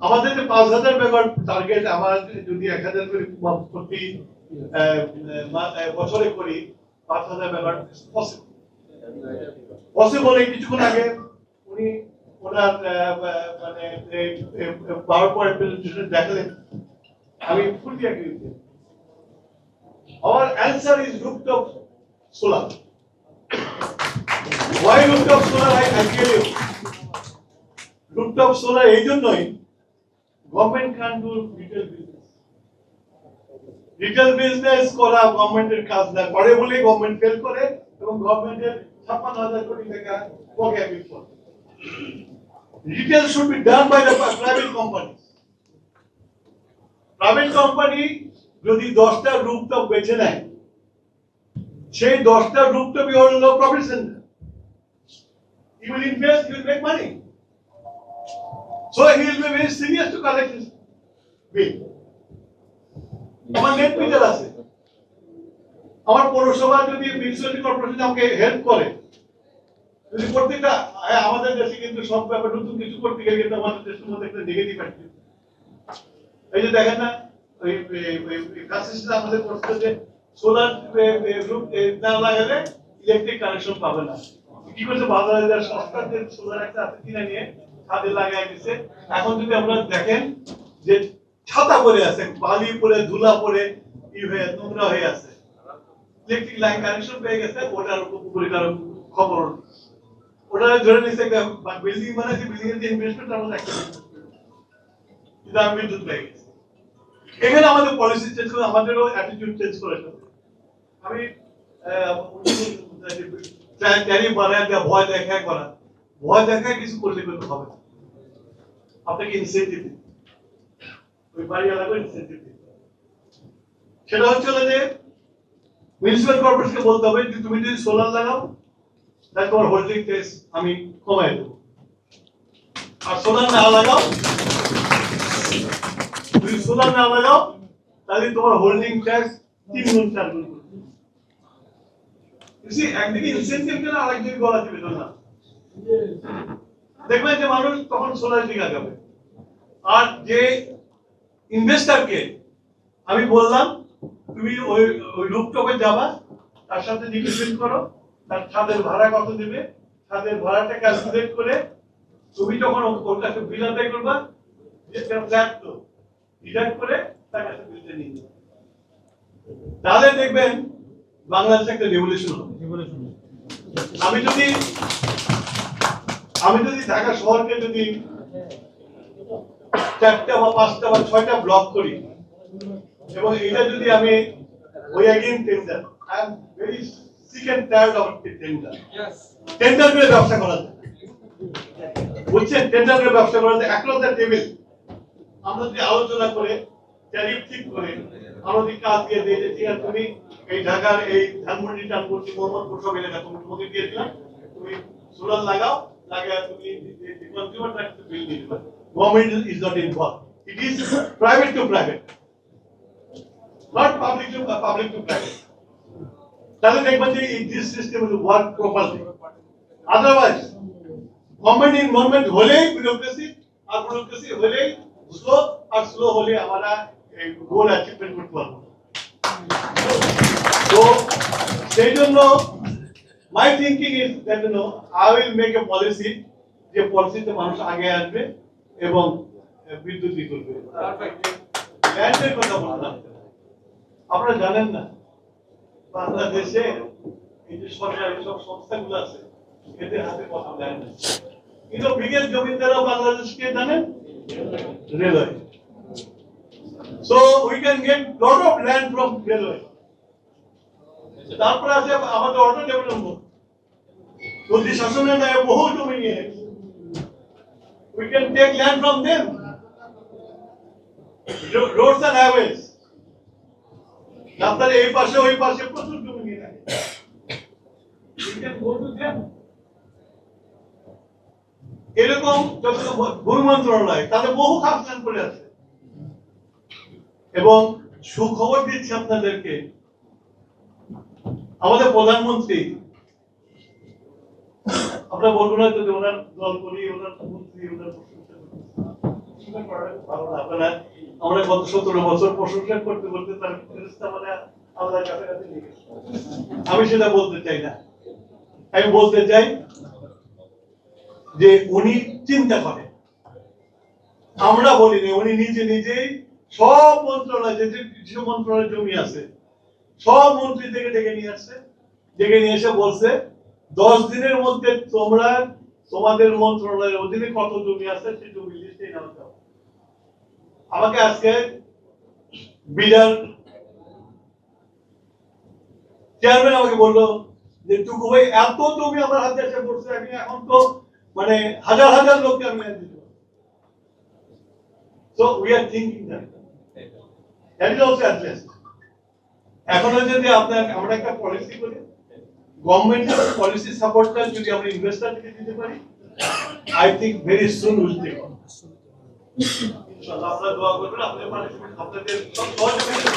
আমাদের যে 5,000 megawatt target, আমার যদি 1,000 করে প্রতি বছরে করি 5,000 মেগাওয়াট পসিবল। এই কিছুক্ষণ আগে উনি ওনার মানে পাওয়ার পয়েন্ট প্রেজেন্টেশন দেখালেন, আমি fully agree with him. Our answer is rooftop solar. Why rooftop solar? I tell you. Rooftop solar এই জন্যই government can do retail business. Retail business করা গভর্নমেন্টের কাজ না, করে বলে গভর্নমেন্ট ফেল করে এবং গভর্নমেন্টের 56,000 কোটি টাকা পকেটে বিল। Retail should be done by the private companies. Private company যদি 10টা রুফটপ বেচে নেয়, সেই 10টা রুফটপই হলো profit centre. He will invest, he will make money. So he will be very serious to collect his bill. আমার নেট মিটার আছে, আমার পৌরসভা যদি মিউনিসিপ্যালিটি কর্পোরেশন আমাকে হেল্প করে, যদি প্রত্যেকটা আমাদের দেশে কিন্তু সব ব্যাপার নতুন কিছু করতে গেলে কিন্তু আমাদের দেশের মধ্যে একটা নেগেটিভ অ্যাটিটিউড। এই যে দেখেন না, ওই কাসিসটা আমাদের করতে যে সোলার রুফ না লাগালে ইলেকট্রিক কানেকশন পাবে না। কি করছে বাজারে সস্তার যে সোলার একটা আছে কিনে নিয়ে ছাদে লাগাই দিচ্ছে। এখন যদি আপনারা দেখেন যে ছাতা পরে আছে, বালি পরে ধুলা পরে হয়ে নোংরা হয়ে আছে, ইলেকট্রিক লাইন কানেকশন পেয়ে গেছে, ওটার উপরে কারো খবর ওটা ধরে নিচ্ছে একটা বিল্ডিং বানাইছে, বিল্ডিং এর যে ইনভেস্টমেন্ট আমরা দেখতে কিন্তু আমি বিদ্যুৎ পেয়ে গেছি। এখানে আমাদের পলিসি চেঞ্জ করে, আমাদেরও অ্যাটিটিউড চেঞ্জ করে। আমি ট্যারিফ বাড়ায় দেওয়া, ভয় দেখায় করা, ভয় দেখায় কিছু করলে কিন্তু হবে না। আপনাকে ইনসেন্টিভ দিন, ওই বাড়ি এলাকায় ইনসেন্টিভ দিন। সেটা হচ্ছে যে মিউনিসিপ্যাল কর্পোরেশনকে বলতে হবে যে তুমি যদি সোলার লাগাও তাহলে তোমার হোল্ডিং ট্যাক্স আমি কমাই দেবো, আর সোলার না লাগাও, যদি সোলার না লাগাও তাহলে তোমার হোল্ডিং ট্যাক্স 3 গুণ 4 গুণ করবে। একদিকে ইনসেন্টিভ কেন, আরেকদিকে গলা দিবে না। দেখবেন যে মানুষ তখন সোলার দিকে আগাবে। আর যে ইনভেস্টরকে আমি বললাম তুমি ওই রুফটপে যাবা, তার সাথে ডিসকাশন করো, তার ছাদের ভাড়া কত দেবে, ছাদের ভাড়াটা ক্যালকুলেট করে তুমি যখন ওর কাছে বিল আদায় করবা, যে ফ্ল্যাট তো ডিডাক্ট করে তার কাছে বিলটা নিয়ে যাবে। তাহলে দেখবেন বাংলাদেশে একটা রেভলিউশন হবে। আমি যদি ঢাকা শহরকে যদি 4টা বা 5টা বা 6টা ব্লক করি, এবং এটা যদি আমি ওই again tender, I am very sick and tired of tender. Tender করে ব্যবসা করা যায়, বুঝছেন? টেন্ডার করে ব্যবসা করা যায়। অ্যাক্রস দ্য টেবিল আমরা যদি আলোচনা করে ট্যারিফ ঠিক করে আমরা যদি কাজ দিয়ে দিই যে ঠিক আছে, তুমি এই ঢাকার এই ধানমন্ডি টানমন্ডি মোহাম্মদপুর সব এলাকা তোমাকে দিয়ে দিলাম, তুমি সোলার লাগাও, লাগায় তুমি কনজিউমার ট্যাক্স বিল দিয়ে দিবা। Government is not involved. It is private to private, not public to private. তাহলে দেখবেন যে this system will work properly. Otherwise, government involvement হলেই bureaucracy, আর bureaucracy হলেই slow, আর slow হলে আমরা গোল অ্যাচিভমেন্ট করতে পারবো। তো সেই জন্য my thinking is that I will make a policy, যে পলিসিতে মানুষ আগে আসবে এবং বিদ্যুৎ করবে। ল্যান্ডের কথা বললাম, আপনারা জানেন না বাংলাদেশে এই যে সরকারি সব সংস্থাগুলো আছে এদের হাতে কত ল্যান্ড আছে। কিন্তু বিগেস্ট জমিদারও বাংলাদেশকে জানেন railway. So we can get lot of land from railway. তারপর আছে আমাদের অটো ডেভেলপমেন্ট, যদি শাসনের নামে বহু জমি নিয়ে we can take land from them. Roads and highways. রাস্তার এই পাশে ওই পাশে প্রচুর জমি নিয়ে থাকে। We can go to them. এরকম যত ভূমি মন্ত্রণালয় তাদের বহু খাস ল্যান্ড পড়ে আছে। এবং সুখবর দিচ্ছি আপনাদেরকে, আমাদের প্রধানমন্ত্রী, আপনারা বলবেন না যদি ওনার দল করি, ওনার মন্ত্রী, ওনার ভালো না, আপনারা আমরা গত 17 বছর প্রশংসা করতে করতে তার ফেরেশতা মানে আল্লাহর কাছাকাছি নিয়ে গেছে। আমি সেটা বলতে চাই না, আমি বলতে চাই যে উনি চিন্তা করেন, আমরা বলিনি, উনি নিজে নিজেই সব মন্ত্রণালয় যে কিছু মন্ত্রণালয় জমি আছে সব মন্ত্রী থেকে ডেকে নিয়ে আসছে, ডেকে নিয়ে এসে বলছে 10 দিনের মধ্যে তোমরা তোমাদের মন্ত্রণালয়ের অধীনে কত জমি আছে সেই জমি লিস্টে নাও দাও। আমাকে আজকে বিডার চেয়ারম্যান আমাকে বললো যে টুকু ভাই এত জমি আমার হাতে এসে পড়ছে, আমি এখন তো মানে হাজার হাজার লোককে আমি দিতে পারি। So we are thinking that is also addressed. এখনো যদি আপনার আমরা একটা পলিসি করি, গভর্নমেন্টের পলিসি সাপোর্টটা যদি আমরা ইনভেস্টরকে দিতে পারি, I think very soon will take off. ইনশাআল্লাহ আপনারা দোয়া করবেন, আপনাদের সহযোগিতা